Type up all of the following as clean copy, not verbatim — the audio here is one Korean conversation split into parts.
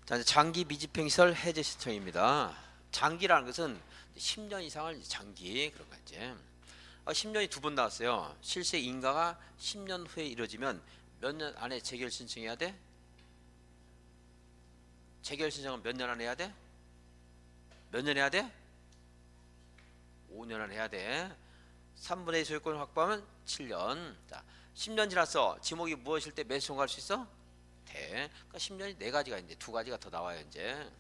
자, 이제 장기 미집행시설 해제 신청입니다. 장기라는 것은 10년 이상을 장기 그런 거 이제 10년이 두 번 나왔어요. 실세 인가가 10년 후에 이루어지면 몇 년 안에 재결 신청해야 돼? 재결 신청은 몇 년 안에 해야 돼? 몇 년 해야 돼? 5년 안에 해야 돼. 3분의 2 소유권을 확보하면 7년. 자, 10년 지났어. 지목이 무엇일 때 매수 청구할 수 있어? 돼. 그러니까 10년이 네 가지가 이제 두 가지가 더 나와요 이제.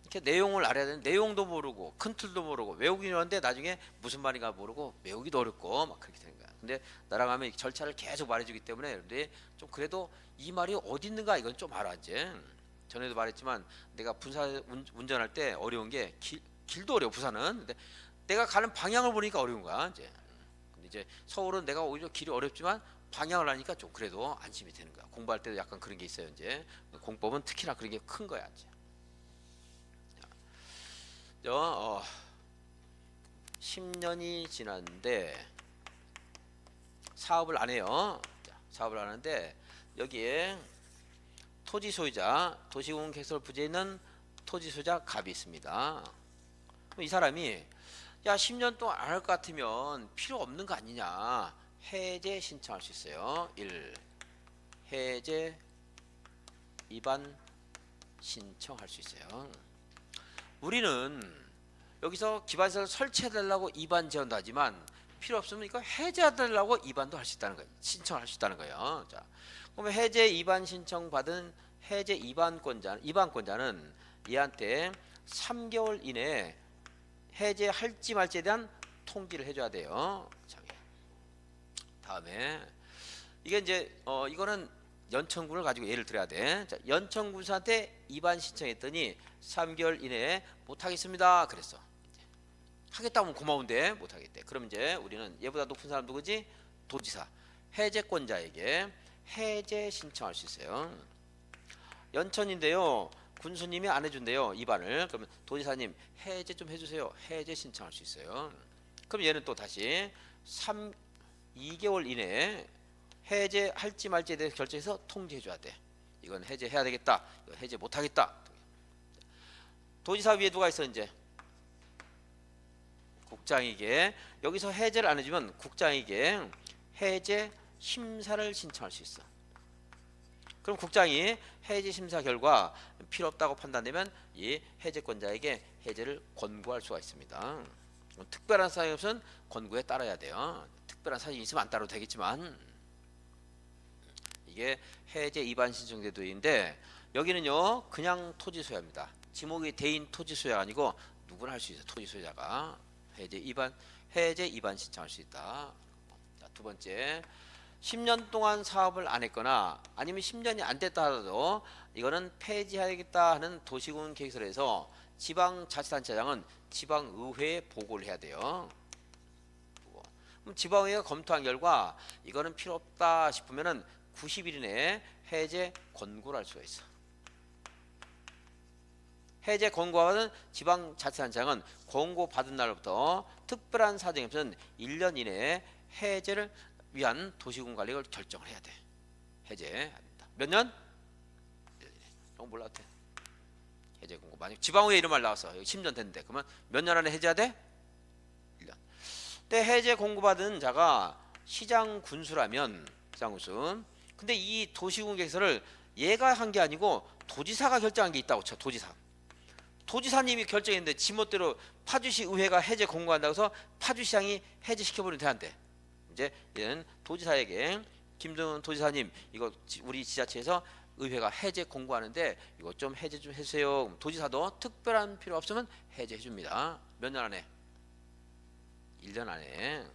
이렇게 내용을 알아야 되는 내용도 모르고 큰 틀도 모르고 외우기는 하는데 나중에 무슨 말인가 모르고 외우기도 어렵고 막 그렇게 되는 거야. 근데 나랑 하면 절차를 계속 말해주기 때문에 여러분들이 좀 그래도 이 말이 어디 있는가 이건 좀 알아 이제. 전에도 말했지만 내가 부산 운전할 때 어려운 게 길도 어려워 부산은. 근데 내가 가는 방향을 보니까 어려운 거야 이제. 근데 이제 서울은 내가 오히려 길이 어렵지만 방향을 아니까 좀 그래도 안심이 되는 거야. 공부할 때도 약간 그런 게 있어요 이제. 공법은 특히나 그런 게 큰 거야 이제. 10년이 지났는데 사업을 안 해요. 사업을 안 하는데 여기에 토지 소유자, 도시공원 개설 부지에 있는 토지 소유자 갑이 있습니다. 그럼 이 사람이 야 10년 동안 안 할 것 같으면 필요 없는 거 아니냐, 해제 신청할 수 있어요. 1. 해제 위반 신청할 수 있어요. 우리는 여기서 기반시설 설치해달라고 입안 제한도 하지만 필요 없으면 이거 해제해달라고 입안도 할 수 있다는 거예요. 신청할 수 있다는 거예요. 자, 그러면 해제 입안 신청 받은 해제 입안권자는 얘한테 3개월 이내에 해제할지 말지에 대한 통지를 해줘야 돼요. 다음에 이게 이제 이거는 연천군을 가지고 예를 들어야 돼. 자, 연천군수한테 입안 신청했더니 3개월 이내에 못하겠습니다 그랬어. 하겠다 하면 고마운데 못하겠대. 그럼 이제 우리는 얘보다 높은 사람 누구지? 도지사, 해제권자에게 해제 신청할 수 있어요. 연천인데요, 군수님이 안 해준대요 입안을. 그러면 도지사님 해제 좀 해주세요. 해제 신청할 수 있어요. 그럼 얘는 또 다시 2개월 이내에 해제할지 말지에 대해서 결정해서 통지해줘야 돼. 이건 해제해야 되겠다, 이건 해제 못하겠다. 도지사 위에 누가 있어 이제? 국장에게. 여기서 해제를 안 해주면 국장에게 해제 심사를 신청할 수 있어. 그럼 국장이 해제 심사 결과 필요 없다고 판단되면 이 해제권자에게 해제를 권고할 수가 있습니다. 특별한 사정이 없으면 권고에 따라야 돼요. 특별한 사정이 있으면 안 따라도 되겠지만 이게 해제 위반 신청 제도인데 여기는요 그냥 토지 소유입니다. 지목이 대인 토지 소유가 아니고 누구나 할 수 있어요. 토지 소유자가 해제 위반 신청할 수 있다. 자, 두 번째, 10년 동안 사업을 안 했거나 아니면 10년이 안 됐다 하더라도 이거는 폐지하겠다 하는 도시군 계획서에서 지방자치단체장은 지방의회에 보고를 해야 돼요. 그럼 지방의회가 검토한 결과 이거는 필요 없다 싶으면은 90일 이내에 해제 권고를 할 수가 있어. 해제 권고받은 지방자치단체장은 권고 받은 날부터 특별한 사정이 없으면 1년 이내에 해제를 위한 도시군 관리를 결정을 해야 돼. 해제합니다. 몇 년? 너무 몰라 같아. 해제 권고. 만약 지방의회 이런 말 나왔어. 여기 10년 됐는데 그러면 몇 년 안에 해제해야 돼? 1년. 근데 해제 권고받은 자가 시장 군수라면 시장 군수. 근데 이 도시군 계획서를 얘가 한 게 아니고 도지사가 결정한 게 있다고 쳐. 도지사님이 결정했는데 지멋대로 파주시 의회가 해제 권고한다고 해서 파주시장이 해제시켜버리면 되는데 이제 얘는 도지사에게 김정은 도지사님 이거 우리 지자체에서 의회가 해제 권고하는데 이거 좀 해제 좀 해주세요. 도지사도 특별한 필요 없으면 해제해 줍니다. 몇 년 안에? 1년 안에.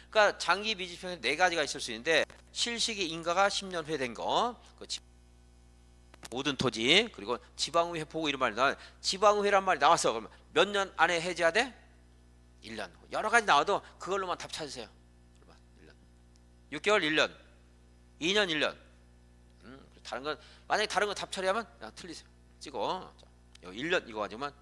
그러니까 장기 미집행에 네 가지가 있을 수 있는데 실시기 인가가 10년 후에 된 거, 모든 토지, 그리고 지방의회 보고 이런 말이 나와. 지방의회란 말이 나왔어. 그러면 몇 년 안에 해제해야 돼? 1년. 여러 가지 나와도 그걸로만 답 찾으세요. 1년. 6개월 1년, 2년 1년. 다른 건 만약에 다른 거 답 처리하면 그냥 틀리세요. 찍어. 자, 1년 이거 가지고만.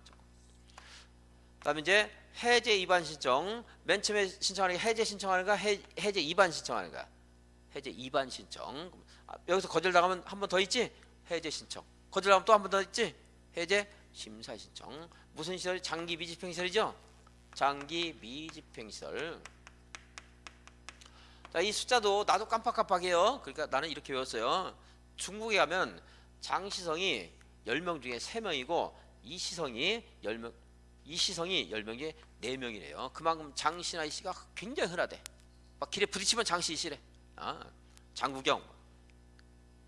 그다음에 이제 해제 위반 신청. 맨 처음에 신청하는 게 해제 신청하는가, 해제 위반 신청하는가. 해제 2반 신청. 여기서 거절당하면 한 번 더 있지? 해제 신청. 거절당하면 또 한 번 더 있지? 해제 심사 신청. 무슨 시설이? 장기 미집행 시설이죠? 장기 미집행 시설. 자, 이 숫자도 나도 깜빡깜빡해요. 그러니까 나는 이렇게 외웠어요. 중국에 가면 장시성이 10명 중에 3명이고 이시성이 10명, 이시성이 10명 중에 4명이래요. 그만큼 장씨나 이씨가 굉장히 흔하대. 막 길에 부딪히면 장씨 이씨래. 장구경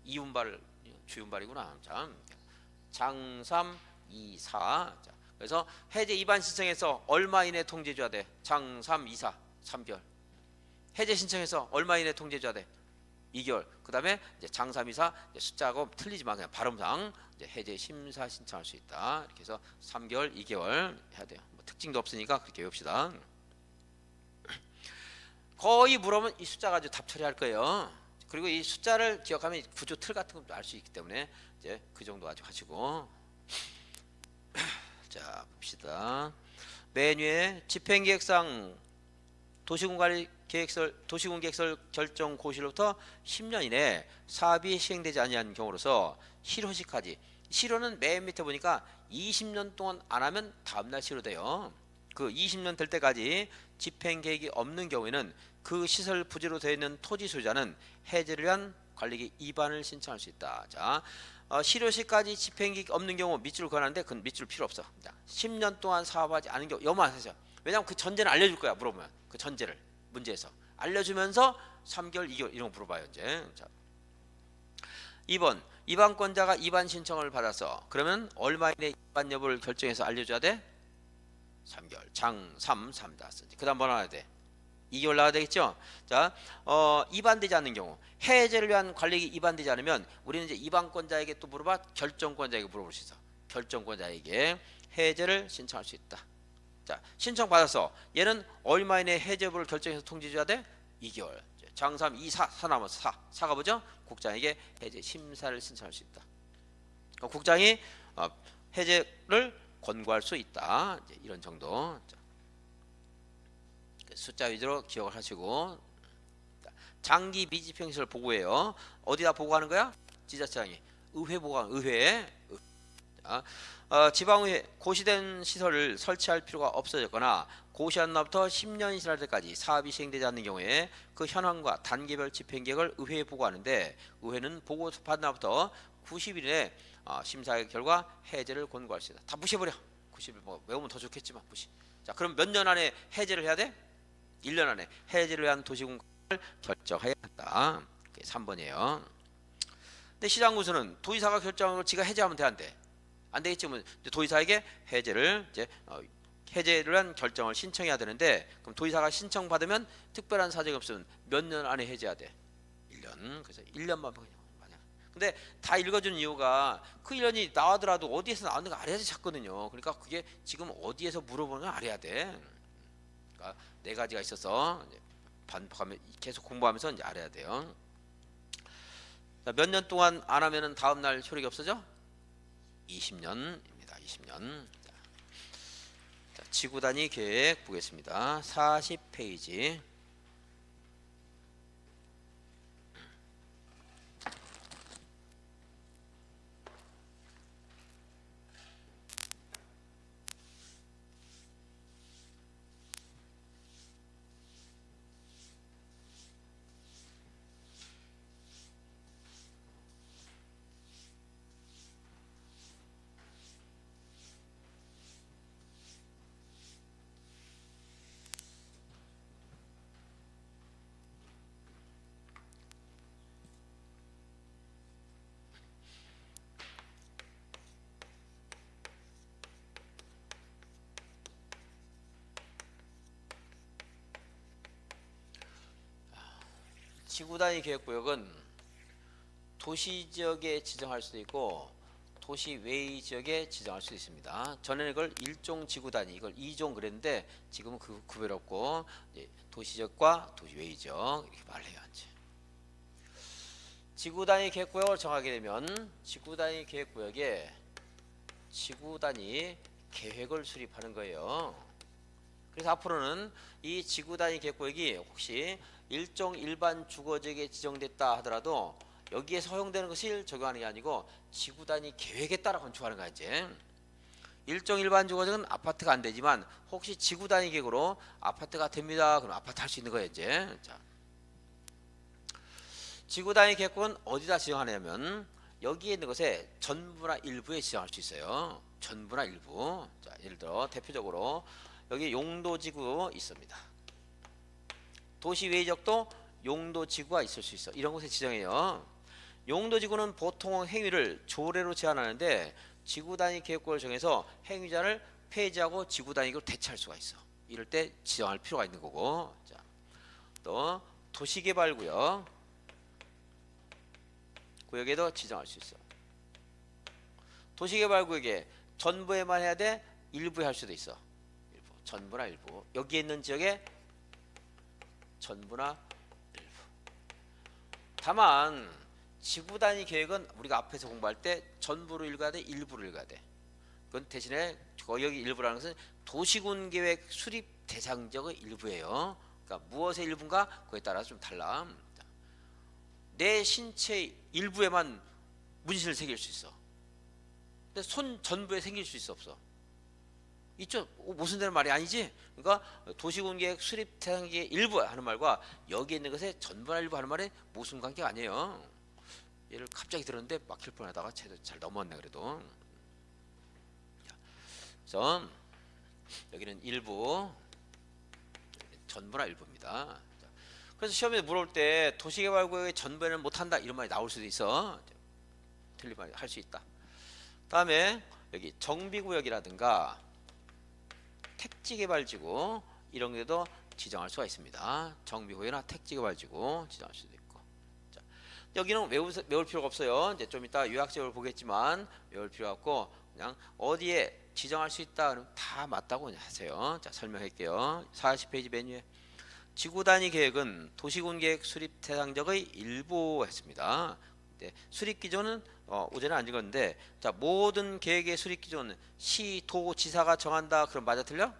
이운발 주운발이구나. 참. 장삼 이사. 자, 그래서 해제 2반 신청해서 얼마 이내 통지해줘야 돼? 장삼 이사 3개월. 해제 신청해서 얼마 이내 통지해줘야 돼? 2개월. 그 다음에 이제 장삼이사 숫자하고 틀리지만 그냥 발음상 이제 해제 심사 신청할 수 있다. 이렇게 해서 3개월, 2개월 해야 돼요. 뭐 특징도 없으니까 그렇게 외웁시다. 거의 물어보면 이 숫자 가지고 답 처리할 거예요. 그리고 이 숫자를 기억하면 구조 틀 같은 것도 알 수 있기 때문에 이제 그 정도 가지고 하시고. 자, 봅시다. 메뉴에 집행계획상 도시군계획설 결정 고시로부터 10년 이내 사업이 시행되지 아니한 경우로서 실효시까지. 실효는 맨 밑에 보니까 20년 동안 안 하면 다음날 실효돼요. 그 20년 될 때까지 집행계획이 없는 경우에는 그 시설 부지로 되어 있는 토지 소유자는 해제를 위한 관리계획 2반을 신청할 수 있다. 자, 실효시까지 집행계획이 없는 경우 밑줄 그어놨는데 그건 밑줄 필요 없어. 자, 10년 동안 사업하지 않은 경우 요만 하세요. 왜냐하면 그 전제는 알려줄 거야. 물어보면 그 전제를 문제에서 알려주면서 3개월 2개월 이런 거 물어봐요. 이제. 자, 2번 입안권자가 입안 신청을 받아서 그러면 얼마 이내 입안 여부를 결정해서 알려줘야 돼? 3개월. 장 3, 3다 쓰지. 그 다음 뭐 나와야 돼? 2개월 나와야 되겠죠? 자, 입안되지 않는 경우 해제를 위한 관리계획이 입안되지 않으면 우리는 이제 입안권자에게 또 물어봐, 결정권자에게 물어볼 수 있어. 결정권자에게 해제를 신청할 수 있다. 자, 신청 받았어. 얘는 얼마 이내 해제 여부를 결정해서 통지해줘야 돼? 2개월. 장3 2, 4 남았어. 4가 뭐죠? 국장에게 해제 심사를 신청할 수 있다. 그럼 국장이 해제를 권고할 수 있다. 이제 이런 정도. 자, 숫자 위주로 기억을 하시고. 장기 미집행시설 보고해요. 어디다 보고하는 거야? 지자체장이 의회 보고하는 의회. 자, 지방의회 고시된 시설을 설치할 필요가 없어졌거나 고시한 날부터 10년이 지날 때까지 사업이 시행되지 않는 경우에 그 현황과 단계별 집행계획을 의회에 보고하는데 의회는 보고 받은 날부터 90일 이내 심사 결과 해제를 권고할 수 있다. 다 무시해버려. 90일 뭐 외우면 더 좋겠지만 무시. 자, 그럼 몇 년 안에 해제를 해야 돼? 1년 안에 해제를 위한 도시공간을 결정해야 한다. 그게 3번이에요. 근데 시장군수는 도의사가 결정한 걸 지가 해제하면 돼, 안 돼? 안 되겠지. 도의사에게 해제를 이제 해제를 한 결정을 신청해야 되는데 그럼 도의사가 신청 받으면 특별한 사정이 없으면 몇 년 안에 해제해야 돼? 1년. 그래서 1년만 그냥. 근데 다 읽어준 이유가 그 1년이 나와더라도 어디에서 나왔는가 알아야지 찾거든요. 그러니까 그게 지금 어디에서 물어보는 걸 알아야 돼. 그러니까 네 가지가 있어서 반복하면 계속 공부하면서 이제 알아야 돼요. 몇 년 동안 안 하면은 다음 날 효력이 없어져? 20년입니다. 20년. 자, 지구 단위 계획 보겠습니다. 40페이지. 지구 단위 계획구역은 도시 지역에 지정할 수도 있고 도시 외의 지역에 지정할 수 있습니다. 전에는 이걸 1종 지구 단위, 이걸 2종 그랬는데 지금은 그 구별 없고 도시 지역과 도시 외의 지역 이렇게 말해요. 이제. 지구 단위 계획구역을 정하게 되면 지구 단위 계획구역에 지구 단위 계획을 수립하는 거예요. 그래서 앞으로는 이 지구 단위 계획구역이 혹시 일종 일반 주거지역에 지정됐다 하더라도 여기에 허용되는 것을 적용하는 게 아니고 지구 단위 계획에 따라 건축하는 거야 이제. 일종 일반 주거지역은 아파트가 안 되지만 혹시 지구 단위 계획으로 아파트가 됩니다. 그럼 아파트 할 수 있는 거예요 이제. 자, 지구 단위 계획구역은 어디다 지정하냐면 여기에 있는 것에 전부나 일부에 지정할 수 있어요. 전부나 일부. 자, 예를 들어 대표적으로 여기 용도지구 있습니다. 도시외적도 용도지구가 있을 수 있어. 이런 곳에 지정해요. 용도지구는 보통 행위를 조례로 제한하는데 지구단위 계획구를 정해서 행위자를 폐지하고 지구단위로 대체할 수가 있어. 이럴 때 지정할 필요가 있는 거고. 자, 또 도시개발구역 구역에도 지정할 수 있어. 도시개발구역에 전부에만 해야 돼? 일부에 할 수도 있어. 일부, 전부나 일부. 여기에 있는 지역에 전부나 일부. 다만 지구 단위 계획은 우리가 앞에서 공부할 때 전부를 읽어야 돼, 일부를 읽어야 돼. 그건 대신에 여기 일부라는 것은 도시군 계획 수립 대상 지역의 일부예요. 그러니까 무엇의 일부인가 그에 따라서 좀 달라. 내 신체 일부에만 문신을 새길 수 있어. 근데 손 전부에 생길 수 있어 없어? 있죠. 무슨 되는 말이 아니지. 그러니까 도시군계획 수립 대상지의 일부 하는 말과 여기 있는 것에 전부나 일부 하는 말에 무슨 관계가 아니에요. 얘를 갑자기 들었는데 막힐 뻔하다가 잘 넘어왔네 그래도. 그래서 여기는 일부, 전부나 일부입니다. 그래서 시험에 물어볼 때 도시개발구역의 전부에는 못한다 이런 말이 나올 수도 있어. 틀린 말 할 수 있다. 다음에 여기 정비구역이라든가 택지개발지구 이런 데도 지정할 수가 있습니다. 정비구역이나 택지개발지구 지정할 수도 있고. 자, 여기는 외울 필요가 없어요. 이제 좀 이따 요약적으로 보겠지만 외울 필요 없고 그냥 어디에 지정할 수 있다 그러면 다 맞다고 하세요. 자, 설명할게요. 40페이지 맨 위에 지구단위 계획은 도시군계획 수립 대상적의 일부 했습니다. 수립 기준은 오전에 안 읽었는데 자 모든 계획의 수립 기준은 시, 도, 지사가 정한다. 그럼 맞아 틀려?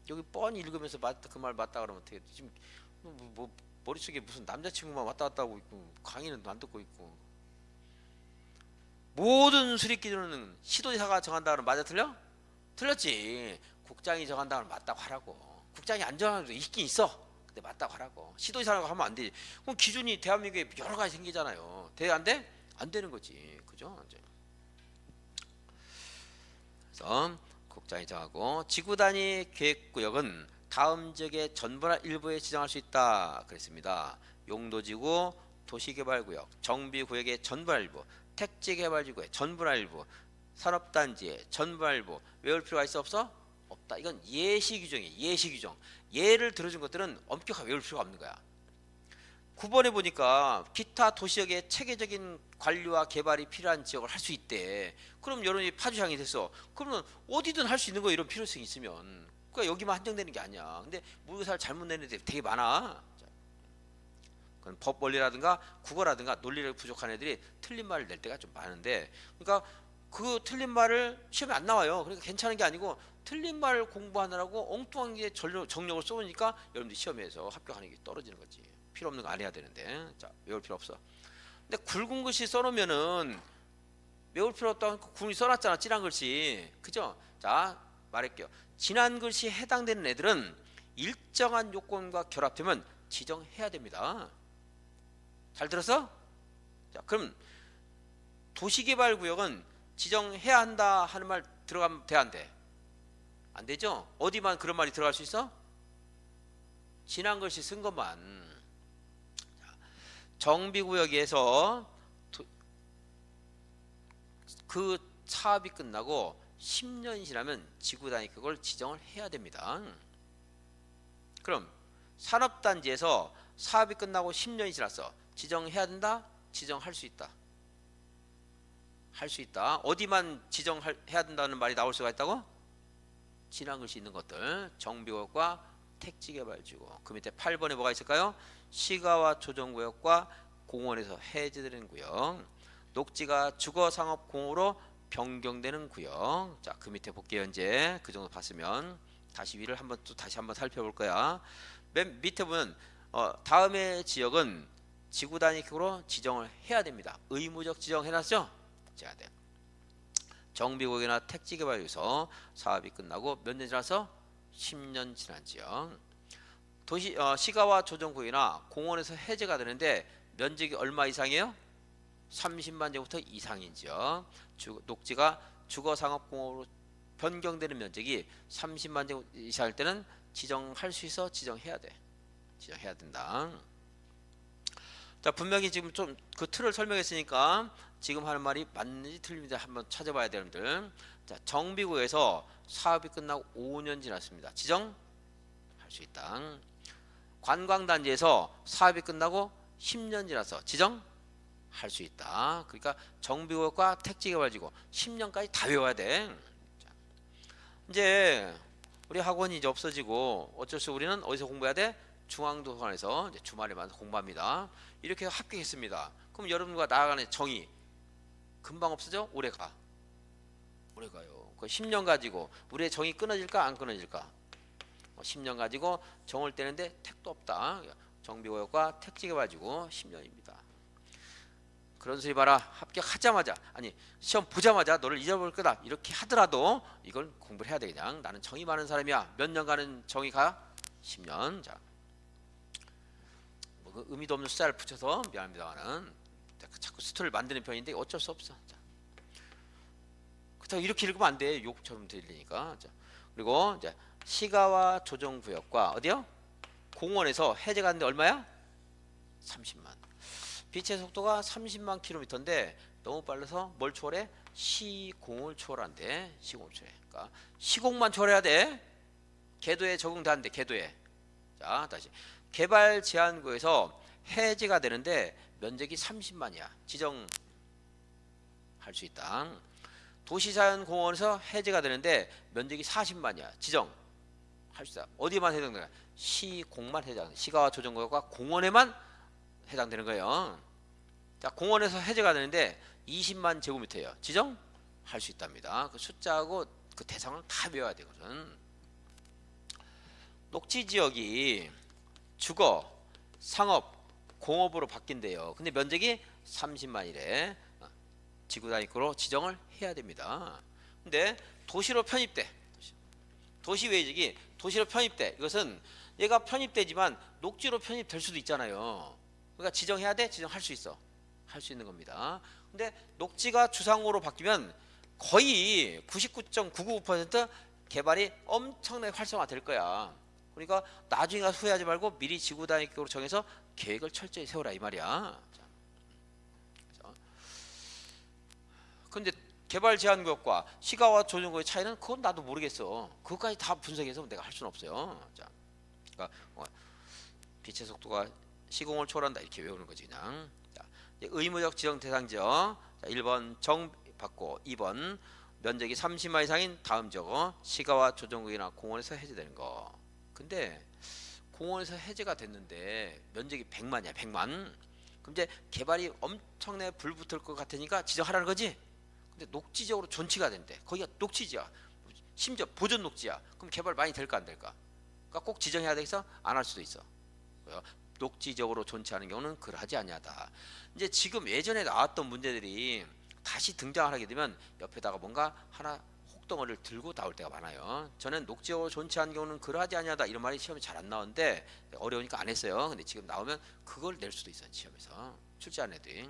여기 뻔히 읽으면서 맞다 그 말 맞다 그러면 어떻게 지금 뭐 머릿속에 무슨 남자친구만 왔다 갔다 하고 있고 강의는 안 듣고 있고 모든 수립 기준은 시도지사가 정한다 그러면 맞아 틀려? 틀렸지. 국장이 정한다 그러면 맞다고 하라고. 국장이 안 정하는 게 있긴 있어. 근데 맞다고 하라고. 시도지사라고 하면 안 되지. 그럼 기준이 대한민국에 여러 가지 생기잖아요. 돼? 안 돼? 안 되는 거지. 그죠? 그래서 국장이 정하고 지구 단위 계획구역은 다음 지역의 전부나 일부에 지정할 수 있다. 그랬습니다. 용도지구, 도시개발구역, 정비구역의 전부나 일부, 택지개발지구의 전부나 일부, 산업단지의 전부나 일부. 외울 필요가 있어 없어? 없다. 이건 예시 규정이에요. 예시 규정. 예를 들어준 것들은 엄격하게 외울 필요가 없는 거야. 9번에 보니까 기타 도시역의 체계적인 관리와 개발이 필요한 지역을 할 수 있대. 그럼 여론이 파주향이 됐어. 그러면 어디든 할 수 있는 거 이런 필요성이 있으면 그러니까 여기만 한정되는 게 아니야. 근데 무효사를 잘못 내는 애들이 되게 많아. 그건 법 원리라든가 국어라든가 논리를 부족한 애들이 틀린 말을 낼 때가 좀 많은데 그러니까 그 틀린 말을 시험에 안 나와요. 그러니까 괜찮은 게 아니고 틀린 말을 공부하느라고 엉뚱한 게 정력을 쏘니까 여러분들이 시험에서 합격하는 게 떨어지는 거지. 필요 없는 거 안 해야 되는데. 자, 외울 필요 없어. 근데 굵은 글씨 써놓으면은 외울 필요 없다고 굵은 써놨잖아. 진한 글씨. 그죠? 자, 말할게요. 진한 글씨에 해당되는 애들은 일정한 요건과 결합되면 지정해야 됩니다. 잘 들었어? 자, 그럼 도시개발구역은 지정해야 한다 하는 말 들어가면 돼 안 돼? 안 되죠? 어디만 그런 말이 들어갈 수 있어? 진한 글씨 쓴 것만. 정비구역에서 그 사업이 끝나고 10년이 지나면 지구단위 그걸 지정을 해야 됩니다. 그럼 산업단지에서 사업이 끝나고 10년이 지났어. 지정해야 된다? 지정할 수 있다. 할 수 있다. 어디만 지정해야 된다는 말이 나올 수가 있다고? 진한 글씨 있는 것들. 정비구역과 택지개발지구. 그 밑에 8번에 뭐가 있을까요? 시가와 조정구역과 공원에서 해제되는 구역. 녹지가 주거상업공으로 변경되는 구역. 자, 그 밑에 볼게요. 이제 그 정도 봤으면 다시 위를 다시 한번 살펴볼 거야. 맨 밑에 보면 다음의 지역은 지구 단위격으로 지정을 해야 됩니다. 의무적 지정해놨죠? 해야 돼. 정비구역이나 택지개발에서 사업이 끝나고 몇 년 지나서 10년 지난 지역. 시가와 조정구역이나 공원에서 해제가 되는데 면적이 얼마 이상이에요? 30만 제곱미터 이상인 지역. 녹지가 주거상업공원으로 변경되는 면적이 30만 제곱 이상일 때는 지정할 수 있어. 지정해야 돼. 지정해야 된다. 자, 분명히 지금 좀 그 틀을 설명했으니까 지금 하는 말이 맞는지 틀린지 한번 찾아봐야 되는들. 자, 정비구에서 사업이 끝나고 5년 지났습니다. 지정할 수 있다. 관광단지에서 사업이 끝나고 10년 지나서 지정할 수 있다. 그러니까 정비구역과 택지개발지구 10년까지 다 외워야 돼. 자, 이제 우리 학원이 이제 없어지고 어쩔 수 우리는 어디서 공부해야 돼? 중앙도서관에서 이제 주말에만 공부합니다. 이렇게 합격했습니다. 그럼 여러분과 나아가는 정의 금방 없어져? 오래 가요. 그 10년 가지고 우리의 정이 끊어질까 안 끊어질까? 10년 가지고 정을 떼는데 택도 없다. 정비구역과 택지개발지구 10년입니다. 그런 소리 봐라. 합격하자마자 아니 시험 보자마자 너를 잊어버릴 거다 이렇게 하더라도 이걸 공부를 해야 돼. 그냥 나는 정이 많은 사람이야. 몇 년간은 정이 가? 10년. 자, 그 의미도 없는 숫자를 붙여서 미안합니다만은 자꾸 스토리를 만드는 편인데 어쩔 수 없어. 자, 그렇다고 이렇게 읽으면 안 돼. 욕처럼 들리니까. 자, 그리고 이제 시가와 조정구역과 어디요? 공원에서 해제가 되는데 얼마야? 30만. 빛의 속도가 30만 킬로미터인데 너무 빨라서 뭘 초월해? 시공을 초월한대. 시공을 초월해. 그러니까 시공만 초월해야 돼. 궤도에 적용되는데 궤도에. 자, 다시 개발 제한구에서 해제가 되는데 면적이 30만이야. 지정할 수 있다. 도시자연공원에서 해제가 되는데 면적이 40만이야. 지정할 수 있다. 어디에만 해당되냐? 시공만 해당. 시가와 조정구역과 공원에만 해당되는 거예요. 자, 공원에서 해제가 되는데 20만 제곱미터예요. 지정할 수 있답니다. 그 숫자하고 그 대상을 다 외워야 되거든. 녹지 지역이 주거, 상업, 공업으로 바뀐대요. 근데 면적이 30만이래. 지구 단위로 지정을 해야 됩니다. 근데 도시로 편입돼. 도시외적이 도시로 편입돼. 이것은 얘가 편입되지만 녹지로 편입될 수도 있잖아요. 그러니까 지정해야 돼? 지정할 수 있어. 할 수 있는 겁니다. 근데 녹지가 주상호로 바뀌면 거의 99.999% 개발이 엄청나게 활성화될 거야. 그러니까 나중에 가서 후회하지 말고 미리 지구 단위격으로 정해서 계획을 철저히 세우라 이 말이야. 근데 개발 제한구역과 시가와 조정구역의 차이는 그건 나도 모르겠어. 그것까지 다 분석해서 내가 할 수는 없어요. 자, 그러니까 빛의 속도가 시공을 초월한다 이렇게 외우는 거지 그냥. 자, 의무적 지정 대상 지역. 자, 1번 정 받고 2번 면적이 30만 이상인 다음 지역 시가와 조정구역이나 공원에서 해제되는 거. 근데 공원에서 해제가 됐는데 면적이 100만이야. 100만. 그럼 이제 개발이 엄청나게 불붙을 것 같으니까 지정하라는 거지. 근데 녹지적으로 존치가 된대. 거기가 녹지지야. 심지어 보존 녹지야. 그럼 개발 많이 될까 안 될까? 그러니까 꼭 지정해야 되겠어? 안 할 수도 있어. 녹지적으로 존치하는 경우는 그러하지 아니하다. 이제 지금 예전에 나왔던 문제들이 다시 등장을 하게 되면 옆에다가 뭔가 하나 혹덩어리를 들고 나올 때가 많아요. 저는 녹지적으로 존치하는 경우는 그러하지 아니하다 이런 말이 시험에 잘 안 나오는데 어려우니까 안 했어요. 근데 지금 나오면 그걸 낼 수도 있어요. 시험에서 출제하는 애들이.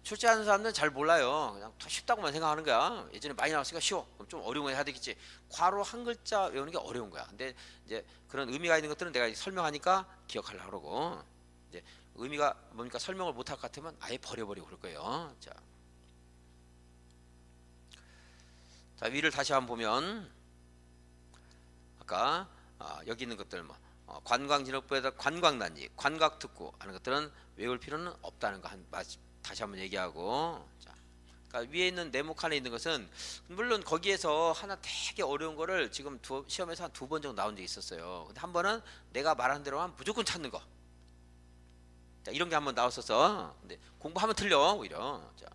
출제하는 사람들은 잘 몰라요. 그냥 쉽다고만 생각하는 거야. 예전에 많이 나왔으니까 쉬워. 그럼 좀 어려운 거 해야 되겠지. 괄호 한 글자 외우는 게 어려운 거야. 근데 이제 그런 의미가 있는 것들은 내가 설명하니까 기억하려고 그러고, 이제 의미가 뭡니까 설명을 못할 것 같으면 아예 버려버리고 그럴 거예요. 자, 위를 다시 한번 보면 아까 여기 있는 것들 관광진흥부에다 관광단지, 관광특구 하는 것들은 외울 필요는 없다는 거 다시 한번 얘기하고. 자, 그러니까 위에 있는 네모 칸에 있는 것은 물론 거기에서 하나 되게 어려운 거를 지금 시험에서 한 2번 정도 나온 적이 있었어요. 근데 한 번은 내가 말한 대로만 무조건 찾는 거. 자, 이런 게 한번 나왔었어. 근데 공부하면 틀려 오히려. 자,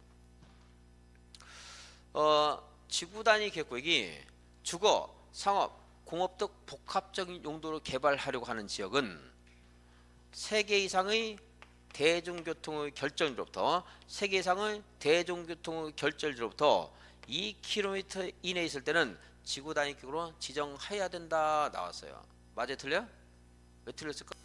지구 단위 계획이 주거, 상업, 공업 등 복합적인 용도로 개발하려고 하는 지역은 3개 이상의 대중교통의 결정지로부터 3개 이상의 대중교통의 결정지로부터 2km 이내에 있을 때는 지구 단위 계획으로 지정해야 된다 나왔어요. 맞아 틀려? 왜 틀렸을까?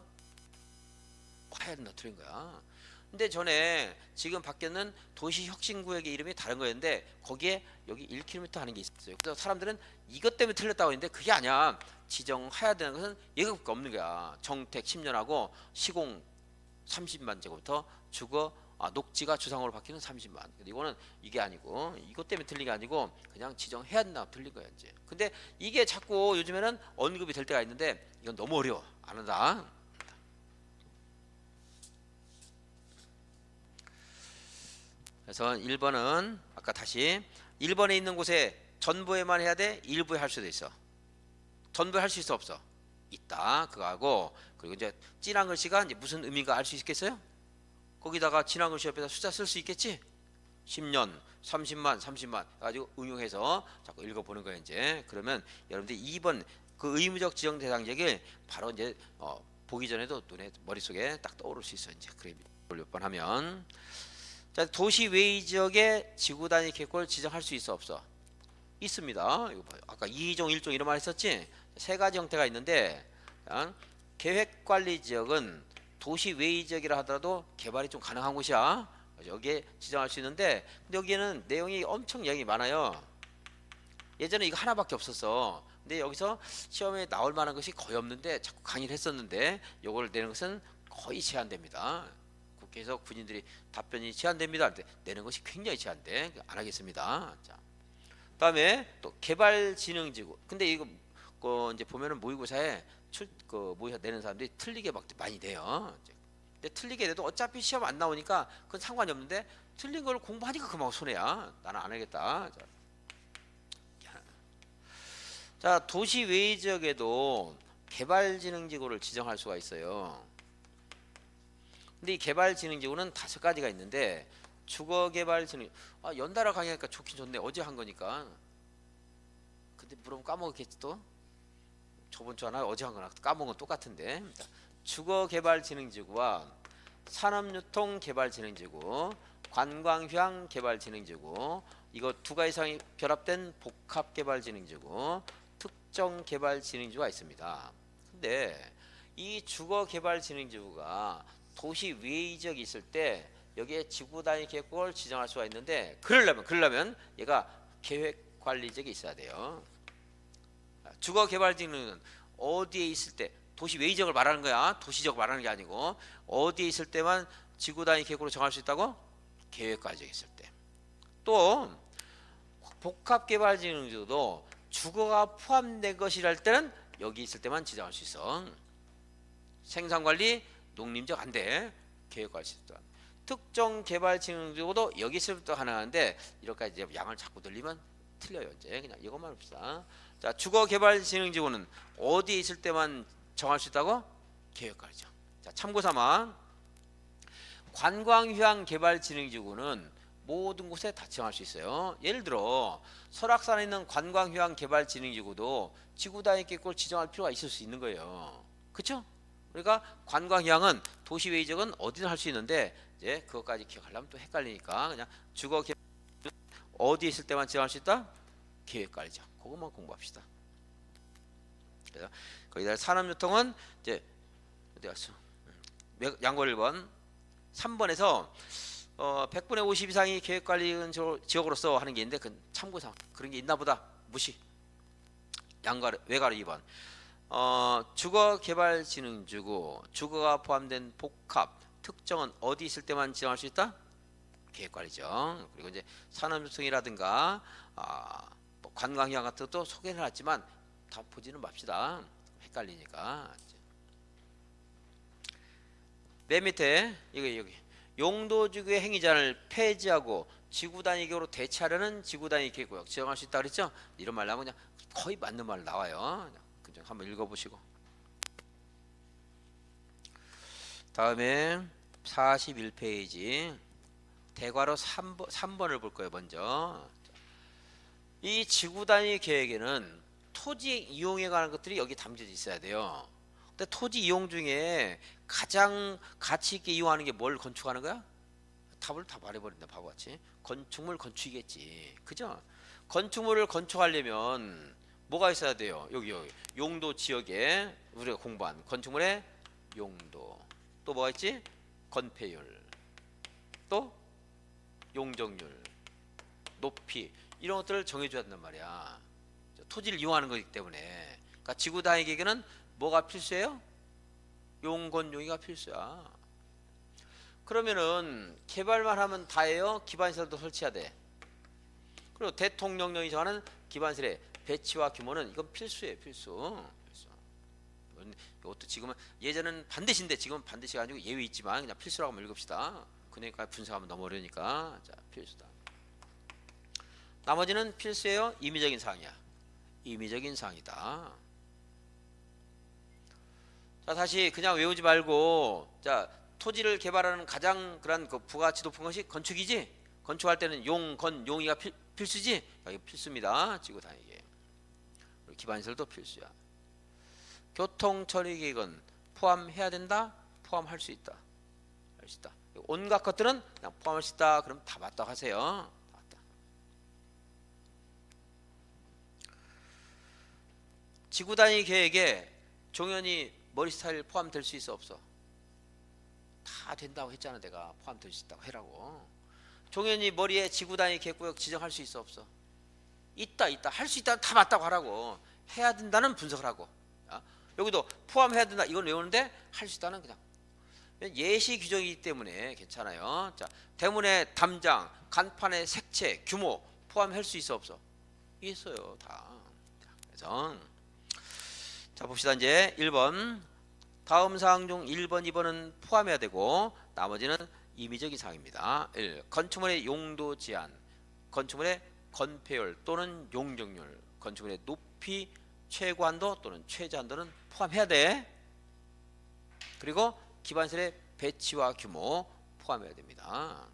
해야 된다 틀린 거야. 근데 전에 지금 바뀌었는 도시혁신구역의 이름이 다른 거였는데 거기에 여기 1km 하는 게 있었어요. 그래서 사람들은 이것 때문에 틀렸다고 했는데 그게 아니야. 지정해야 되는 것은 얘가밖에 없는 거야. 정택 10년하고 시공 30만 제곱부터 주거 녹지가 주상으로 바뀌는 30만. 근데 이거는 이게 아니고 이것 때문에 틀린 게 아니고 그냥 지정해야 된다고 틀린 거야 이제. 근데 이게 자꾸 요즘에는 언급이 될 때가 있는데 이건 너무 어려워. 안 한다. 그래서 1번은 아까 다시 1번에 있는 곳에 전부에만 해야 돼? 일부에 할 수도 있어. 전부에 할 수 있어 없어? 있다. 그거하고 그리고 이제 진한 글씨가 이제 무슨 의미가 알 수 있겠어요? 거기다가 진한 글씨 옆에다 숫자 쓸 수 있겠지? 10년, 30만 가지고 응용해서 자꾸 읽어보는 거예요 이제. 그러면 여러분들 2번 그 의무적 지정 대상 지역이 바로 이제 보기 전에도 눈에 머릿속에 딱 떠오를 수 있어 이제. 그래 몇 번 하면 자, 도시 외의 지역에 지구 단위 계획을 지정할 수 있어 없어? 있습니다. 이거 봐요. 아까 2종 1종 이런 말 했었지? 세 가지 형태가 있는데 계획 관리 지역은 도시 외의 지역이라 하더라도 개발이 좀 가능한 곳이야. 여기에 지정할 수 있는데 근데 여기에는 내용이 엄청 얘기 많아요. 예전에 이거 하나밖에 없었어. 근데 여기서 시험에 나올 만한 것이 거의 없는데 자꾸 강의를 했었는데 요걸 내는 것은 거의 제한됩니다. 국회에서 군인들이 답변이 제한됩니다. 내는 것이 굉장히 제한돼. 안 하겠습니다. 자, 그다음에 또 개발진흥지구. 근데 이거 이제 보면은 모의고사에 모의고사 내는 사람들이 틀리게 막 많이 돼요. 근데 틀리게 돼도 어차피 시험 안 나오니까 그건 상관이 없는데 틀린 걸 공부하니까 그만 손해야. 나는 안 하겠다. 자, 도시 외의 지역에도 개발진흥지구를 지정할 수가 있어요. 근데 이 개발진흥지구는 5가지가 있는데 주거개발진흥 연달아 강의하니까 좋긴 좋네. 어제 한 거니까. 근데 물어보면 까먹었겠지 또. 저번 주 하나 어제 한 거나 까먹은 건 똑같은데. 주거개발진흥지구와 산업유통개발진흥지구, 관광휴양개발진흥지구, 이거 2가지 이상이 결합된 복합개발진흥지구, 특정개발진흥지구가 있습니다. 근데 이 주거개발진흥지구가 도시 외의 지역이 있을 때 여기에 지구 단위 계획을 지정할 수가 있는데 그러려면 얘가 계획 관리 지역이 있어야 돼요. 주거 개발 지역은 어디에 있을 때 도시 외의 지역을 말하는 거야. 도시 지역 말하는 게 아니고 어디에 있을 때만 지구 단위 계획으로 정할 수 있다고? 계획 관리 지역이 있을 때. 또 복합 개발 지역도 주거가 포함된 것이랄 때는 여기 있을 때만 지정할 수 있어. 생산 관리 농림지역 안 돼. 계획관리 시스템. 특정 개발 진흥지구도 여기 있을 때도 가능한데 이렇게 이제 양을 자꾸 늘리면 틀려요. 이제 그냥 이것만 봅시다. 자, 주거 개발 진흥지구는 어디에 있을 때만 정할 수 있다고? 계획관리죠. 자, 참고삼아 관광휴양 개발 진흥지구는 모든 곳에 다 지정할 수 있어요. 예를 들어 설악산에 있는 관광휴양 개발 진흥지구도 지구 단위 계획을 지정할 필요가 있을 수 있는 거예요. 그렇죠? 그러니까 관광휴양은 도시 외의 지역은 어디든 할 수 있는데 이제 그것까지 기억하려면 또 헷갈리니까 그냥 주거 계획 어디 있을 때만 지정할 수 있다? 계획관리죠. 그것만 공부합시다. 그래서 거기다 산업유통은 이제 어디 갔어? 양고 1번 3번에서 100분의 50 이상이 계획관리 지역으로서 하는 게 있는데 그 참고상 그런 게 있나 보다. 무시. 외가로 2번 주거개발진흥지구 주거가 포함된 복합 특정은 어디 있을 때만 지정할 수 있다? 계획관리죠. 그리고 이제 산업유통이라든가 뭐 관광휴양 같은 것도 소개를 해놨지만 다 보지는 맙시다. 헷갈리니까. 맨 밑에 여기 용도지구의 행위자를 폐지하고 지구단위계획으로 대체하려는 지구단위 계획구역 지정할 수 있다 그랬죠? 이런 말 나오면 그냥 거의 맞는 말 나와요. 그냥 한번 읽어보시고 다음에 41페이지 대괄호 3번을 볼 거예요. 먼저 이 지구 단위 계획에는 토지 이용에 관한 것들이 여기 담겨져 있어야 돼요. 근데 토지 이용 중에 가장 가치 있게 이용하는 게 뭘 건축하는 거야? 답을 다 말해버린다 바보같이. 건축물 건축이겠지, 그죠? 건축물을 건축하려면 뭐가 있어야 돼요? 여기 용도 지역에 우리가 공부한 건축물의 용도, 또 뭐가 있지? 건폐율, 또 용적률, 높이, 이런 것들을 정해줘야 된단 말이야. 토지를 이용하는 거기 때문에. 그러니까 지구 단위 계획에는 뭐가 필수예요? 용건용이가 필수야. 그러면은 개발만 하면 다예요? 기반시설도 설치해야 돼. 그리고 대통령령이 정하는 기반시설의 배치와 규모는 이건 필수예요, 필수. 이것도 지금은 예전은 반드시인데 지금은 반드시가 아니고 예외 있지만 그냥 필수라고 한번 읽읍시다. 그러니까 분석하면 너무 어려우니까. 자, 필수다. 나머지는 필수예요? 임의적인 사항이야? 임의적인 사항이다. 자, 다시 그냥 외우지 말고, 자, 토지를 개발하는 가장 그런 그 부가가치 높은 것이 건축이지. 건축할 때는 용, 건, 용이가 필수지. 여기 필수입니다. 지구 단위계. 기반시설도 필수야. 교통처리계획은 포함해야 된다. 포함할 수 있다. 할 수 있다. 온갖 것들은 그냥 포함할 수 있다. 그럼 다 맞다 하세요. 맞다. 지구 단위 계획에 종현이 머리 스타일 포함될 수 있어 없어? 다 된다고 했잖아. 내가 포함될 수 있다고 해라고. 종현이 머리에 지구 단위 계획구역 지정할 수 있어 없어? 있다. 할 수 있다는 다 맞다고 하라고. 해야 된다는 분석을 하고. 여기도 포함해야 된다 이건 외우는데 할 수 있다는 그냥 예시 규정이기 때문에 괜찮아요. 자, 대문의 담장, 간판의 색채, 규모 포함할 수 있어 없어? 있어요, 다. 그래서 자, 봅시다. 이제 1번. 다음 사항 중 1번, 2번은 포함해야 되고 나머지는 임의적인 사항입니다. 1. 건축물의 용도 제한, 건축물의 건폐율 또는 용적률, 건축물의 높이, 최고한도 또는 최저한도는 포함해야 돼. 그리고 기반시설의 배치와 규모 포함해야 됩니다.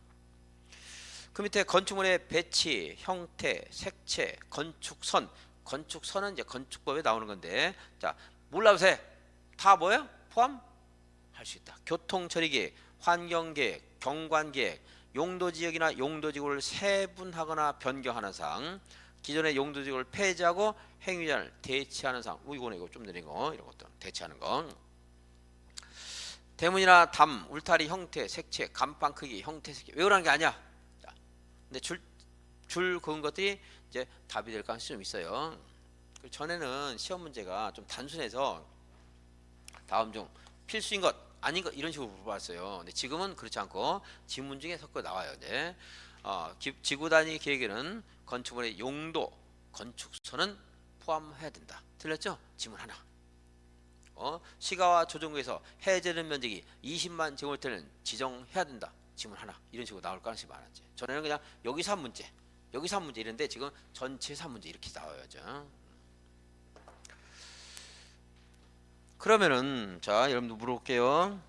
그 밑에 건축물의 배치, 형태, 색채, 건축선. 건축선은 이제 건축법에 나오는 건데, 자, 몰라보세요. 다 뭐예요? 포함할 수 있다. 교통처리계획, 환경계획, 경관계획, 용도지역이나 용도지구를 세분하거나 변경하는 사항, 기존의 용도지구를 폐지하고 행위자를 대체하는 사항. 이거 좀 느린 거, 이런 것들 대체하는 거. 대문이나 담, 울타리 형태, 색채, 간판 크기, 형태, 색채 외우라는 게 아니야. 자, 근데 줄 그은 것들이 이제 답이 될 가능성이 좀 있어요. 전에는 시험 문제가 좀 단순해서 다음 중 필수인 것, 아닌 것 이런 식으로 물어봤어요. 근데 지금은 그렇지 않고 지문 중에 섞어 나와요. 이제 지구 단위 계획에는 건축물의 용도, 건축선은 포함해야 된다. 틀렸죠? 지문 하나. 시가와 조정구에서 해제된 면적이 20만 제곱미터는 지정해야 된다. 지문 하나. 이런 식으로 나올 가능성이 많았지. 전에는 그냥 여기서 한 문제, 여기서 한 문제 이랬는데 지금 전체에서 한 문제 이렇게 나와야죠. 그러면은 자, 여러분들 물어볼게요.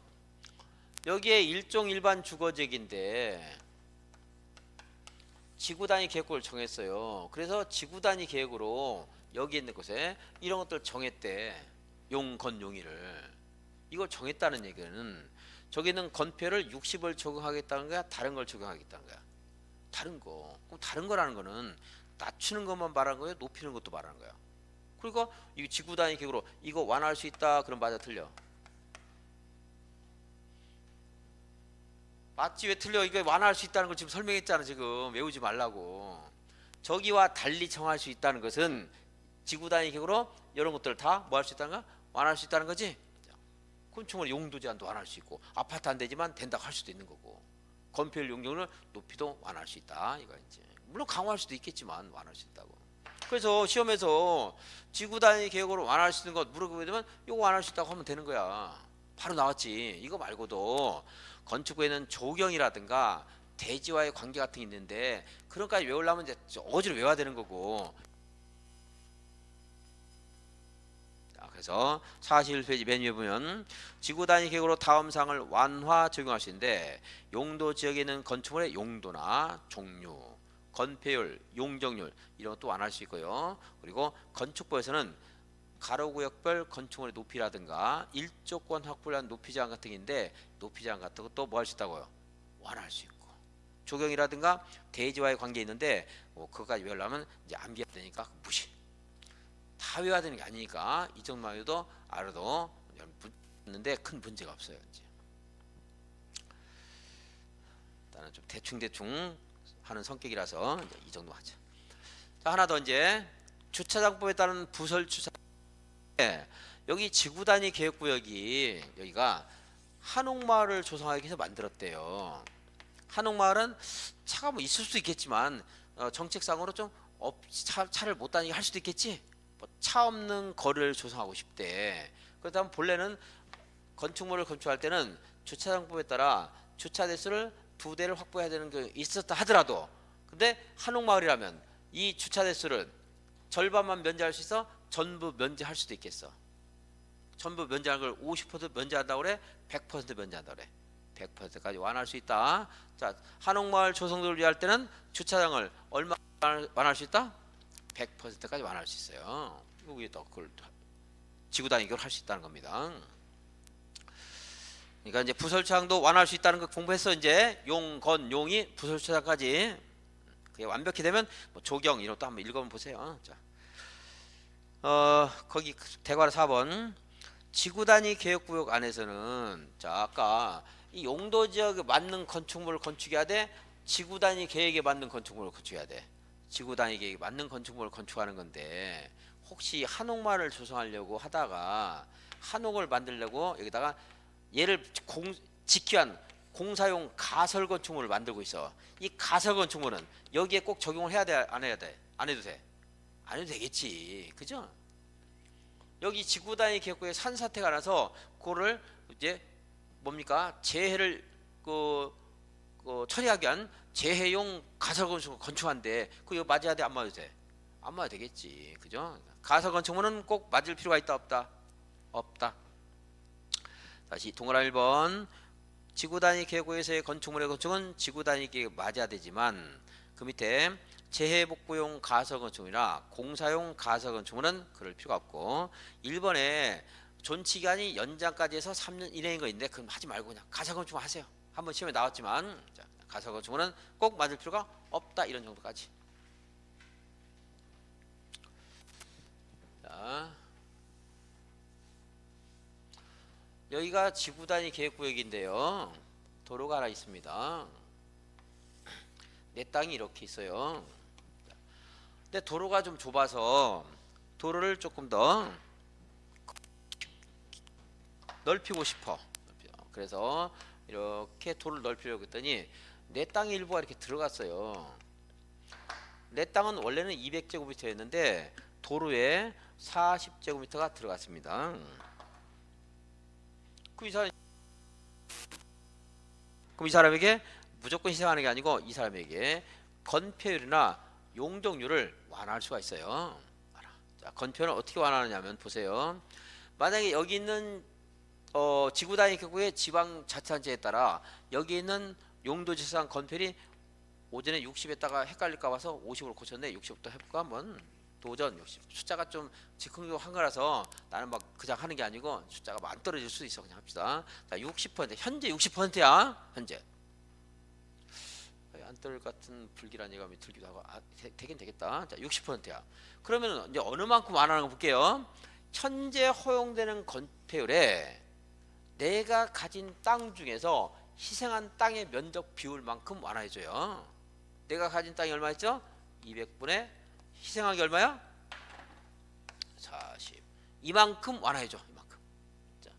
여기에 일종 일반 주거지역인데 지구 단위 계획구를 정했어요. 그래서 지구 단위 계획으로 여기 있는 곳에 이런 것들 정했대. 용, 건, 용이를. 이걸 정했다는 얘기는 저기는 건폐를 60을 적용하겠다는 거야? 다른 걸 적용하겠다는 거야? 다른 거. 그럼 다른 거라는 거는 낮추는 것만 말하는 거예요? 높이는 것도 말하는 거야? 그러니까 이 지구 단위 계획으로 이거 완화할 수 있다. 그럼 맞아, 틀려? 맞지? 왜 틀려? 이거 완화할 수 있다는 걸 지금 설명했잖아. 지금 외우지 말라고. 저기와 달리 정할 수 있다는 것은 지구 단위 계획으로 이런 것들을 다 뭐 할 수 있다는 거야? 완화할 수 있다는 거지. 건축물 용도 제한도 완화할 수 있고 아파트 안 되지만 된다고 할 수도 있는 거고 건폐율 용적률 높이도 완화할 수 있다. 이거 이제 물론 강화할 수도 있겠지만 완화할 수 있다고. 그래서 시험에서 지구 단위 계획으로 완화할 수 있는 것 물어보게 되면 이거 완화할 수 있다고 하면 되는 거야. 바로 나왔지. 이거 말고도 건축부에는 조경이라든가 대지와의 관계 같은 게 있는데 그런 까지 외우려면 이제 어지로 외워야 되는 거고. 그래서 41페이지 맨 위에 보면 지구 단위 계획으로 다음 사항을 완화 적용할 수 있는데 용도 지역에 있는 건축물의 용도나 종류, 건폐율, 용적률 이런 것도 완화할 수 있고요. 그리고 건축법에서는 가로구역별 건축물의 높이라든가 일조권 확보를 위한 높이 제한 같은 게 있는데 높이 제한 같은 것도 뭐 할 수 있다고요? 완화할 수 있고 조경이라든가 대지와의 관계 있는데 그거까지 외우려면 이제 암기해야 되니까 무시. 다 외워야 되는 게 아니니까 이 정도만 해도 알아도 있는데 큰 문제가 없어요. 이제 일단은 좀 대충 하는 성격이라서 이제 이 정도 하죠. 자, 하나 더 이제 주차장법에 따른 부설 주차. 여기 지구 단위 계획구역이 여기가 한옥마을을 조성하기 위해서 만들었대요. 한옥마을은 차가 뭐 있을 수도 있겠지만 정책상으로 좀 차를 못 다니게 할 수도 있겠지. 뭐 차 없는 거리를 조성하고 싶대. 그렇다면 본래는 건축물을 건축할 때는 주차장법에 따라 주차 대수를 2대를 확보해야 되는 게 있었다 하더라도 근데 한옥마을이라면 이 주차 대수를 절반만 면제할 수 있어? 전부 면제할 수도 있겠어. 전부 면제하는 걸 50% 면제한다고 그래? 100% 면제한다고 그래? 100%까지 완화할 수 있다. 자, 한옥마을 조성도를 위할 때는 주차장을 얼마 완화할 수 있다? 100%까지 완화할 수 있어요. 여기 또 그걸 지구 단위 이걸 할 수 있다는 겁니다. 그러니까 이제 부설주차장도 완화할 수 있다는 거 공부했어. 이제 용이 부설주차장까지 그게 완벽히 되면 뭐 조경 이런 것도 한번 읽어보면 보세요. 자, 거기 대괄호 4번 지구 단위 계획구역 안에서는 자 아까 이 용도 지역에 맞는 건축물을 건축해야 돼. 지구 단위 계획에 맞는 건축물을 건축해야 돼. 지구 단위 계획에 맞는 건축물을 건축하는 건데 혹시 한옥마을을 조성하려고 하다가 한옥을 만들려고 여기다가 얘를 짓기 위한 공사용 가설 건축물을 만들고 있어. 이 가설 건축물은 여기에 꼭 적용을 해야 돼, 안 해야 돼? 안 해도 돼? 안 해도 되겠지, 그죠? 여기 지구 단위 계획구에 산사태가 나서 그거를 이제 뭡니까 재해를 처리하기 위한 재해용 가설 건축을 건축한데 그거 맞아야 돼, 안 맞아도 돼? 안 맞아도 되겠지, 그죠? 가설 건축물은 꼭 맞을 필요가 있다, 없다? 없다. 다시 동그라미 1번 지구 단위 계획구에서의 건축물의 건축은 지구 단위 계획에 맞아야 되지만 그 밑에 재해복구용 가설 건축물이나 공사용 가설 건축물은 그럴 필요가 없고 1번에 존치기간이 연장까지 해서 3년 이내인 거 있는데 그건 하지 말고 그냥 가설 건축물 하세요. 한번 시험에 나왔지만 자, 가설 건축물은 꼭 맞을 필요가 없다 이런 정도까지. 자, 여기가 지구 단위 계획구역인데요. 도로가 하나 있습니다. 내 땅이 이렇게 있어요. 근데 도로가 좀 좁아서 도로를 조금 더 넓히고 싶어. 그래서 이렇게 도로를 넓히려고 했더니 내 땅의 일부가 이렇게 들어갔어요. 내 땅은 원래는 200제곱미터였는데 도로에 40제곱미터가 들어갔습니다. 그럼 이 사람에게 무조건 희생하는 게 아니고 이 사람에게 건폐율이나 용적률을 완화할 수가 있어요. 자, 건폐율은 어떻게 완화하느냐면 보세요. 만약에 여기 있는 지구 단위 계획구의 지방자치단체에 따라 여기 있는 용도지상 건폐율이 오전에 60에다가 헷갈릴까 봐서 50으로 고쳤는데 60부터 해볼까 한번. 도전 60 숫자가 좀 즉흥적으로 한 거라서 나는 막 그냥 하는 게 아니고 숫자가 많이 떨어질 수 있어. 그냥 합시다. 자, 60% 현재 60%야. 현재 안 떨어질 것 같은 불길한 예감이 들기도 하고 되긴 되겠다. 자, 60%야. 그러면 이제 어느 만큼 안 하는 거 볼게요. 현재 허용되는 건폐율에 내가 가진 땅 중에서 희생한 땅의 면적 비율만큼 완화해줘요. 내가 가진 땅이 얼마였죠? 200분의 희생한 게 얼마야? 40. 이만큼 완화해줘. 이만큼. 자,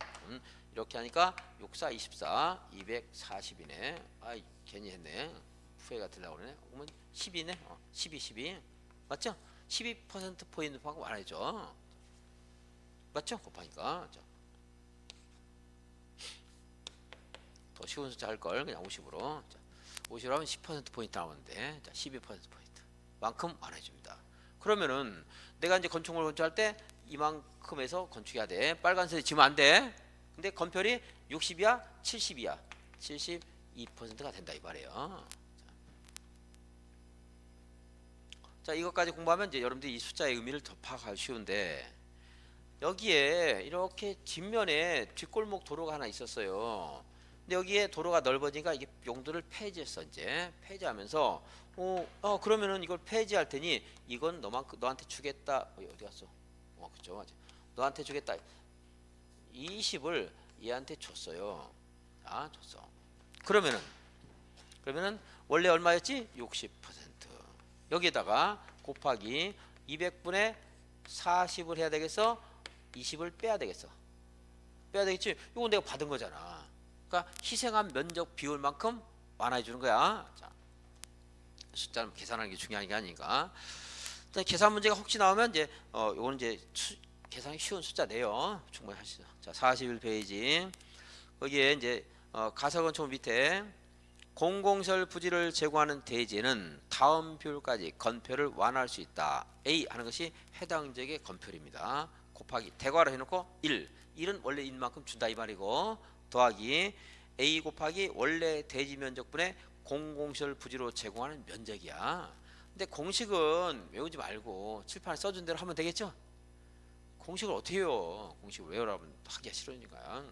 이렇게 하니까 64, 24, 240이네. 아, 괜히 했네. 후회가 들려고 그러네. 그러면 10이네. 12, 12. 맞죠? 12%포인트만큼 완화해줘. 맞죠? 곱하니까. 자. 더 쉬운 숫자 할 걸 그냥 50으로. 자, 50으로 하면 10%포인트 나오는데 자, 12%포인트 만큼 완화해줍니다. 그러면은 내가 이제 건축물을 건축할 때 이만큼에서 건축해야 돼. 빨간색 지면 안 돼. 근데 건폐율이 60이야? 70이야? 72%가 된다 이 말이에요. 자, 이것까지 공부하면 이제 여러분들이 이 숫자의 의미를 더 파악하기 쉬운데, 여기에 이렇게 뒷면에 뒷골목 도로가 하나 있었어요. 근데 여기에 도로가 넓어지니까 이게 용도를 폐지했어. 이제 폐지하면서 그러면은 이걸 폐지할 테니 이건 너한테 주겠다. 어디 갔어? 그죠, 맞아. 너한테 주겠다. 20을 얘한테 줬어요. 줬어. 그러면은 원래 얼마였지? 60%. 여기에다가 곱하기 200분의 40을 해야 되겠어? 20을 빼야 되겠어. 빼야 되겠지? 이건 내가 받은 거잖아. 그러니까 희생한 면적 비율만큼 완화해 주는 거야. 자, 숫자는 계산하는 게 중요한 게 아니니까. 자, 계산 문제가 혹시 나오면 이제 요거는 이제 계산이 쉬운 숫자네요. 충분히 하시죠. 자, 41페이지. 거기에 이제 가설건축 밑에 공공시설 부지를 제공하는 대지에는 다음 비율까지 건폐를 완화할 수 있다. A 하는 것이 해당 지역의 건폐율입니다. 곱하기 대괄호 해놓고 1은 원래 인만큼 준다 이 말이고, 더하기 A 곱하기 원래 대지 면적분의 공공시설 부지로 제공하는 면적이야. 근데 공식은 외우지 말고 칠판에 써준 대로 하면 되겠죠? 공식을 어떻게 해요? 공식을 외우라면 하기가 싫으니까.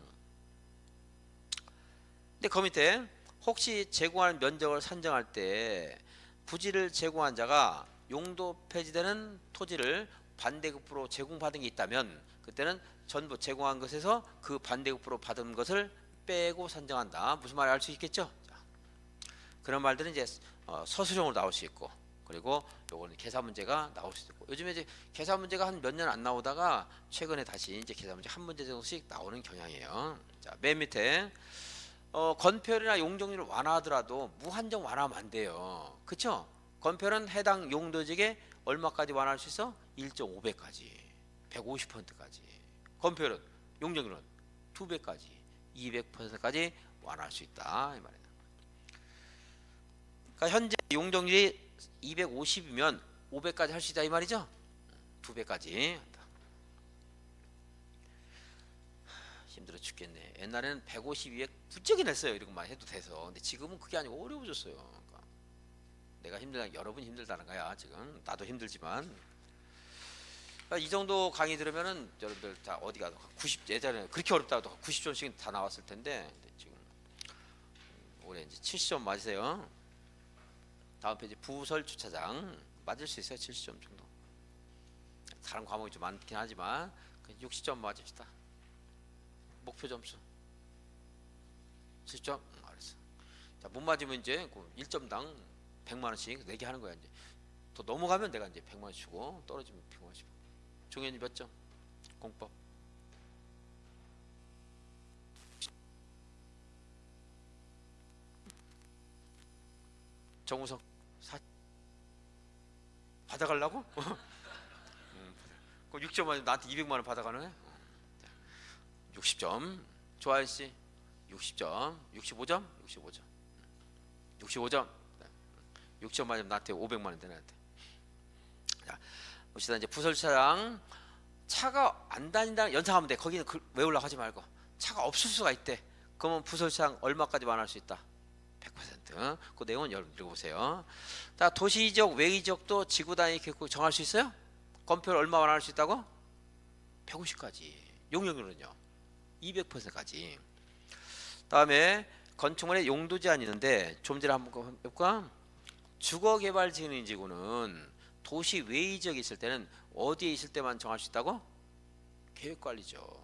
근데 그 밑에 혹시 제공할 면적을 산정할 때 부지를 제공한 자가 용도 폐지되는 토지를 반대급부로 제공받은 게 있다면 그때는 전부 제공한 것에서 그 반대급부로 받은 것을 빼고 산정한다. 무슨 말인지 알 수 있겠죠? 자, 그런 말들은 이제 서술형으로 나올 수 있고, 그리고 요거는 계산 문제가 나올 수도 있고. 요즘에 이제 계산 문제가 한 몇 년 안 나오다가 최근에 다시 이제 계산 문제 한 문제 정도씩 나오는 경향이에요. 자, 맨 밑에 건폐율이나 용적률을 완화하더라도 무한정 완화하면 안 돼요. 그쵸? 건폐율은 해당 용도지역에 얼마까지 완화할 수 있어? 1.5배까지, 150%까지. 건폐율은, 용적률은 2배까지, 200%까지 완화할 수 있다 이 말이에요. 그러니까 현재 용적률이 250이면 500까지 할 수 있다 이 말이죠. 2배까지 한다. 힘들어 죽겠네. 옛날에는 152에 부쩍이 냈어요. 이렇게만 해도 돼서. 근데 지금은 그게 아니고 어려워졌어요. 그러니까 내가 힘들다, 여러분이 힘들다는 거야. 지금 나도 힘들지만. 그러니까 이 정도 강의 들으면은 여러분들 다 어디 가도 90, 예전에 그렇게 어렵다고 90점씩 다 나왔을 텐데, 근데 지금 올해 이제 70점 맞으세요. 다음 페이지 부설 주차장 맞을 수 있어요. 70점 정도. 다른 과목이 좀 많긴 하지만 60점 맞읍시다. 목표 점수 70점. 알았어. 자, 못 맞으면 이제 1점당 100만 원씩 내게 하는 거야. 이제 더 넘어가면 내가 이제 100만 원 주고, 떨어지면 100만 원 주고. 종현이 몇 점? 공법. 정우성 4. 받아가려고? 그럼 6점 맞으면 나한테 200만 원 받아가는 거야? 60점. 조아연 씨 60점. 65점? 65점. 65점. 6점 맞으면 나한테 500만 원 되나? 자, 봅시다. 이제 부설차량 차가 안 다닌다는 연상하면 돼. 거기는 외우려고 하지 말고. 차가 없을 수가 있대. 그러면 부설차량 얼마까지 완화할 수 있다? 100%. 그 내용은 여러분 읽어보세요. 자, 도시지역, 외지역도 지구 단위 계획 정할 수 있어요? 건폐율 얼마 완화할 수 있다고? 150까지. 용적률은요? 200%까지. 다음에 건축물에 용도 제한이 있는데 좀 전에 한번 해볼까? 주거개발진흥지구는 도시 외의 지역에 있을 때는 어디에 있을 때만 정할 수 있다고? 계획관리죠.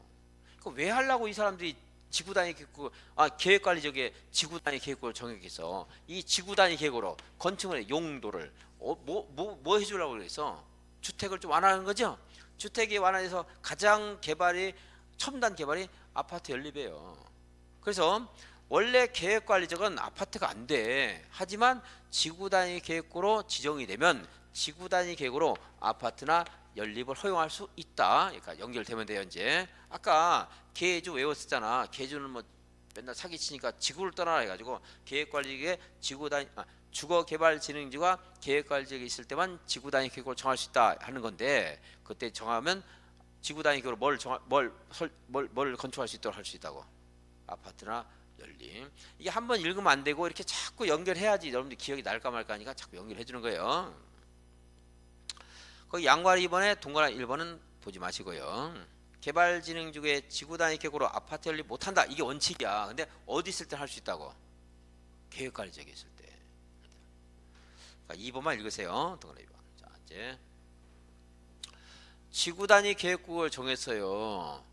왜 하려고 이 사람들이 지구단위 계획구, 계획관리 지역에 지구단위 계획구를 정했겠어. 이 지구단위 계획으로 건축물의 용도를 뭐 해주려고 그랬어? 주택을 좀 완화하는 거죠. 주택이 완화해서 가장 첨단 개발이 아파트 연립이에요. 그래서 원래 계획관리적은 아파트가 안 돼. 하지만 지구단위 계획구로 지정이 되면 지구단위 계획으로 아파트나 연립을 허용할 수 있다. 그러니까 연결되면 돼요. 이제 아까 계주 외웠었잖아. 계주는 뭐 맨날 사기치니까 지구를 떠나라 해가지고 계획관리계 주거개발진흥지가 계획관리지역에 있을 때만 지구단위 계획으로 정할 수 있다 하는 건데, 그때 정하면 지구단위 계획으로 뭘 건축할 수 있도록 할 수 있다고? 아파트나 연립. 이게 한번 읽으면 안 되고 이렇게 자꾸 연결해야지 여러분들 기억이 날까 말까 하니까 자꾸 연결해 주는 거예요. 거기 양관 2번에 동관 1번은 보지 마시고요. 개발진흥지구의 지구 단위 계획으로 아파트 연립 못한다. 이게 원칙이야. 근데 어디 있을 때 할 수 있다고? 계획관리 지역에 있을 때. 그러니까 2번만 읽으세요. 동관 2번. 자, 이제 지구 단위 계획국을 정했어요.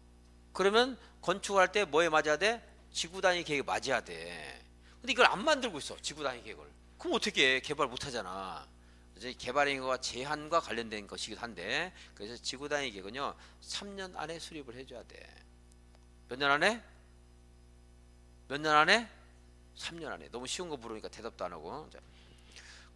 그러면 건축할 때 뭐에 맞아야 돼? 지구 단위 계획에 맞아야 돼. 근데 이걸 안 만들고 있어. 지구 단위 계획을. 그럼 어떻게 해? 개발 못 하잖아. 이제 개발행위가 제한과 관련된 것이기도 한데, 그래서 지구 단위 계획은요 3년 안에 수립을 해줘야 돼. 몇 년 안에? 몇 년 안에? 3년 안에. 너무 쉬운 거 물으니까 대답도 안 하고. 자,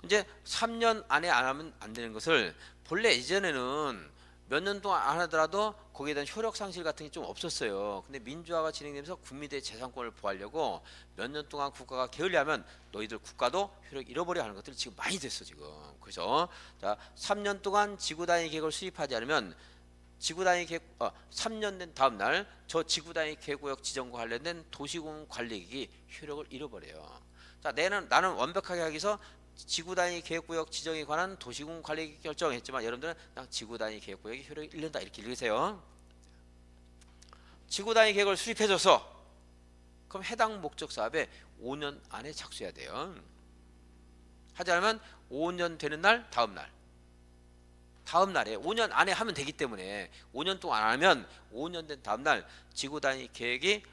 이제 3년 안에 안 하면 안 되는 것을 본래 이전에는 몇 년 동안 안 하더라도 거기에 대한 효력 상실 같은 게 좀 없었어요. 근데 민주화가 진행되면서 국민들의 재산권을 보호하려고 몇 년 동안 국가가 게을리하면 너희들 국가도 효력 잃어버려 하는 것들이 지금 많이 됐어 지금. 그래서 자 3년 동안 지구 단위 계획을 수립하지 않으면 지구 단위 계획 3년 된 다음 날 저 지구 단위 계획구역 지정과 관련된 도시공 관리계획이 효력을 잃어버려요. 자 나는 완벽하게 하기 위해서 지구 단위 계획구역 지정에 관한 도시공 관리 결정했지만 여러분들은 그냥 지구 단위 계획구역이 효력이 잃는다 이렇게 읽으세요. 지구 단위 계획을 수립해줘서 그럼 해당 목적 사업에 5년 안에 착수해야 돼요. 하지 않으면 5년 되는 날 다음 날에 5년 안에 하면 되기 때문에 5년 동안 안 하면 5년 된 다음 날 지구 단위 계획에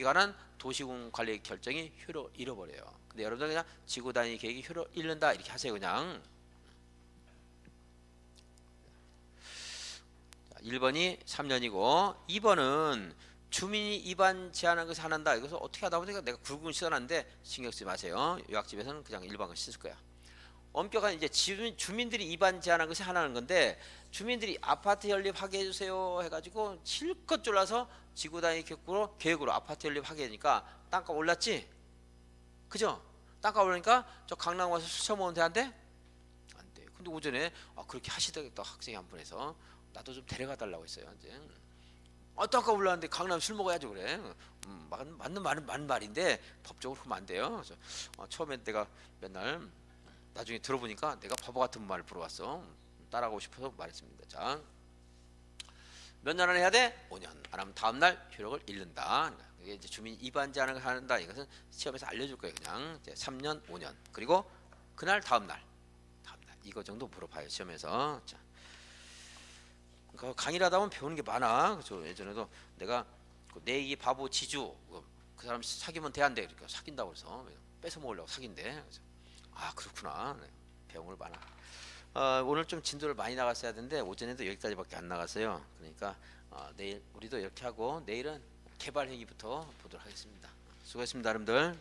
관한 도시공 관리 결정이 효력 잃어버려요. 근데 여러분들 그냥 지구 단위 계획이 효력 잃는다 이렇게 하세요. 그냥 1번이 3년이고 2번은 주민이 입안 제한한 것을 안 한다. 이것을 어떻게 하다 보니까 내가 굵은 시원한데 신경 쓰지 마세요. 요약집에서는 그냥 일반을 씻을 거야. 엄격한 이제 주민들이 입안 제한한 것이 하나는 건데 주민들이 아파트 연립하게 해주세요 해가지고 실컷 졸라서 지구 단위 계획으로 아파트 연립하게 하니까 땅값 올랐지? 그죠? 땅값 올라니까 저 강남 와서 술 처먹으면 돼? 안 돼? 안 돼. 근데 오전에 그렇게 하시다가 학생이 한 분에서 나도 좀 데려가 달라고 했어요. 이제 땅값 올랐는데 강남 술 먹어야죠 그래. 맞는 말인데 법적으로 하면 안 돼요. 그래서 처음엔 내가 맨날 나중에 들어보니까 내가 바보 같은 말을 물어봤어. 따라가고 싶어서 말했습니다. 자, 몇 년 안에 해야 돼? 5년. 안 하면 다음 날 효력을 잃는다. 이게 이제 주민 입안 제한을 한다. 이것은 시험에서 알려줄 거예요. 그냥 이제 3년, 5년. 그리고 그날 다음 날 이거 정도 물어봐요 시험에서. 자, 그 강의를 하다 보면 배우는 게 많아. 그렇죠? 예전에도 내가 내기 바보 지주 그 사람 사귀면 돼 안 돼? 그러니까 사귄다고 해서 뺏어 먹으려고 사귄대. 그래서 그렇구나. 네, 배운 걸 많아. 오늘 좀 진도를 많이 나갔어야 되는데 오전에도 여기까지밖에 안 나갔어요. 그러니까 내일 우리도 이렇게 하고 내일은 개발 회의부터 보도록 하겠습니다. 수고했습니다, 여러분들.